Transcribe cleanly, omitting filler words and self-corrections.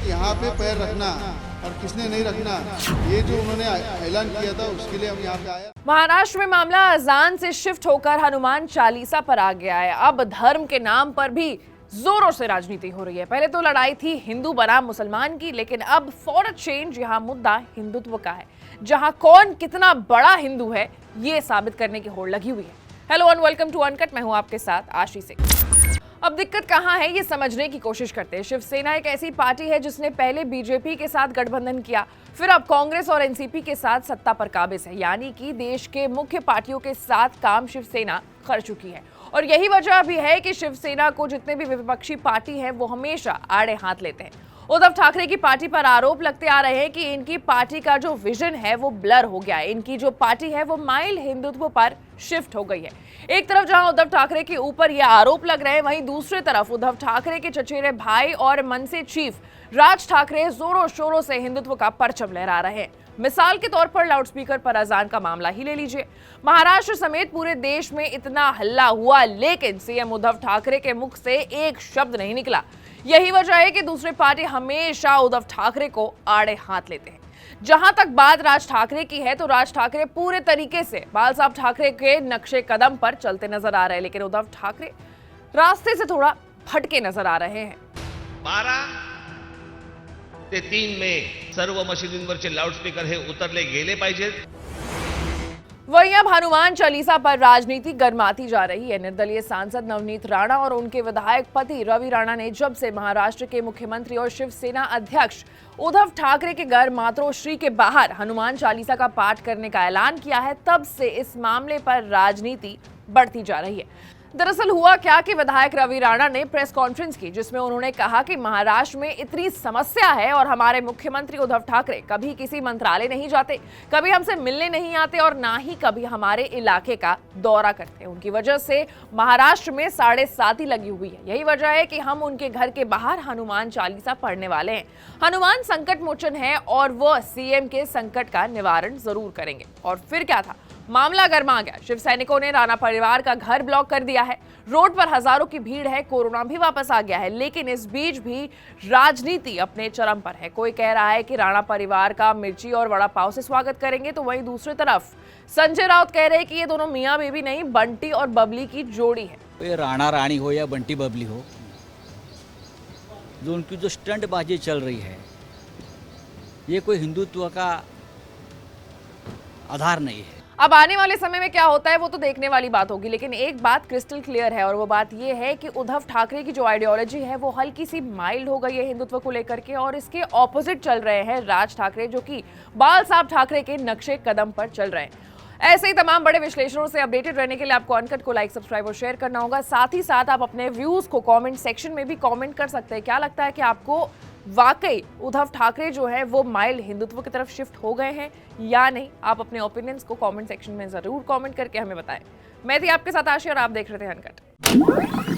यहाँ पे पैर रखना और किसने नहीं रखना, ये जो उन्होंने ऐलान किया था उसके लिए हम यहाँ पे आए। महाराष्ट्र में मामला अजान से शिफ्ट होकर हनुमान चालीसा पर आ गया है। अब धर्म के नाम पर भी जोरों से राजनीति हो रही है। पहले तो लड़ाई थी हिंदू बनाम मुसलमान की, लेकिन अब फॉर अ चेंज यहाँ मुद्दा हिंदुत्व का है, जहां कौन कितना बड़ा हिंदू है ये साबित करने की होड़ लगी हुई है। Hello and welcome to uncut, मैं हूं आपके साथ आशी सिंह। अब दिक्कत कहां है ये समझने की कोशिश करते हैं। शिवसेना एक ऐसी पार्टी है जिसने पहले बीजेपी के साथ गठबंधन किया, फिर अब कांग्रेस और एनसीपी के साथ सत्ता पर काबिज है, यानी कि देश के मुख्य पार्टियों के साथ काम शिवसेना कर चुकी है। और यही वजह भी है कि शिवसेना को जितने भी विपक्षी पार्टी हैं वो हमेशा आड़े हाथ लेते हैं। उद्धव ठाकरे की पार्टी पर आरोप लगते आ रहे हैं कि इनकी पार्टी का जो विजन है वो ब्लर हो गया है। इनकी जो पार्टी है वो माइल्ड हिंदुत्व पर शिफ्ट हो गई है। एक तरफ जहां उद्धव ठाकरे के ऊपर ये आरोप लग रहे हैं, वहीं दूसरी तरफ उद्धव ठाकरे के चचेरे भाई और मनसे चीफ राज ठाकरे जोरों शोरों से हिंदुत्व का परचम लहरा रहे हैं। मिसाल के तौर पर लाउडस्पीकर पर अजान का मामला ही ले लीजिए। महाराष्ट्र समेत पूरे देश में इतना हल्ला हुआ, लेकिन सीएम उद्धव ठाकरे के मुख से एक शब्द नहीं निकला। यही वजह है कि दूसरी पार्टी हमेशा उद्धव ठाकरे को आड़े हाथ लेते हैं। जहां तक बात राज ठाकरे की है, तो राज ठाकरे पूरे तरीके से बाल साहब ठाकरे के नक्शे कदम पर चलते नजर आ रहे हैं, लेकिन उद्धव ठाकरे रास्ते से थोड़ा भटके नजर आ रहे हैं। 12 ते 3 मे सर्व मशिदींवरचे लाऊडस्पीकर हे उतरले गेले पाहिजेत। वहीं अब हनुमान चालीसा पर राजनीति गर्माती जा रही है। निर्दलीय सांसद नवनीत राणा और उनके विधायक पति रवि राणा ने जब से महाराष्ट्र के मुख्यमंत्री और शिवसेना अध्यक्ष उद्धव ठाकरे के घर मातोश्री के बाहर हनुमान चालीसा का पाठ करने का ऐलान किया है, तब से इस मामले पर राजनीति बढ़ती जा रही है। दरअसल हुआ क्या कि विधायक रवि राणा ने प्रेस कॉन्फ्रेंस की, जिसमें उन्होंने कहा कि महाराष्ट्र में इतनी समस्या है और हमारे मुख्यमंत्री उद्धव ठाकरे कभी किसी मंत्रालय नहीं जाते, कभी हमसे मिलने नहीं आते और ना ही कभी हमारे इलाके का दौरा करते। उनकी वजह से महाराष्ट्र में 7.5 लगी हुई है। यही वजह है कि हम उनके घर के बाहर हनुमान चालीसा पढ़ने वाले हैं। हनुमान संकट मोचन है और वो सीएम के संकट का निवारण जरूर करेंगे। और फिर क्या था, मामला गर्मा गया। शिव सैनिकों ने राणा परिवार का घर ब्लॉक कर दिया है। रोड पर हजारों की भीड़ है। कोरोना भी वापस आ गया है, लेकिन इस बीच भी राजनीति अपने चरम पर है। कोई कह रहा है कि राणा परिवार का मिर्ची और वड़ा पाव से स्वागत करेंगे, तो वहीं दूसरी तरफ संजय राउत कह रहे हैं कि ये दोनों मियां बीवी नहीं, बंटी और बबली की जोड़ी है। ये राणा रानी हो या बंटी बबली हो, जो उनकी जो स्टंटबाजी चल रही है, ये कोई हिंदुत्व का आधार नहीं है। अब आने वाले समय में क्या होता है वो तो देखने वाली बात होगी, लेकिन एक बात क्रिस्टल क्लियर है और वो बात ये है कि उद्धव ठाकरे की जो आइडियोलॉजी है वो हल्की सी माइल्ड हो गई है हिंदुत्व को लेकर के, और इसके ऑपोजिट चल रहे हैं राज ठाकरे, जो कि बाल साहब ठाकरे के नक्शे कदम पर चल रहे हैं। ऐसे ही तमाम बड़े विश्लेषणों से अपडेटेड रहने के लिए आपको अनकट को लाइक, सब्सक्राइब और शेयर करना होगा। साथ ही साथ आप अपने व्यूज को कमेंट सेक्शन में भी कमेंट कर सकते हैं। क्या लगता है कि आपको वाकई उद्धव ठाकरे जो है वो माइल्ड हिंदुत्व की तरफ शिफ्ट हो गए हैं या नहीं? आप अपने ओपिनियंस को कमेंट सेक्शन में जरूर कमेंट करके हमें बताएं। मैं थी आपके साथ आशी और आप देख रहे थे अनकट।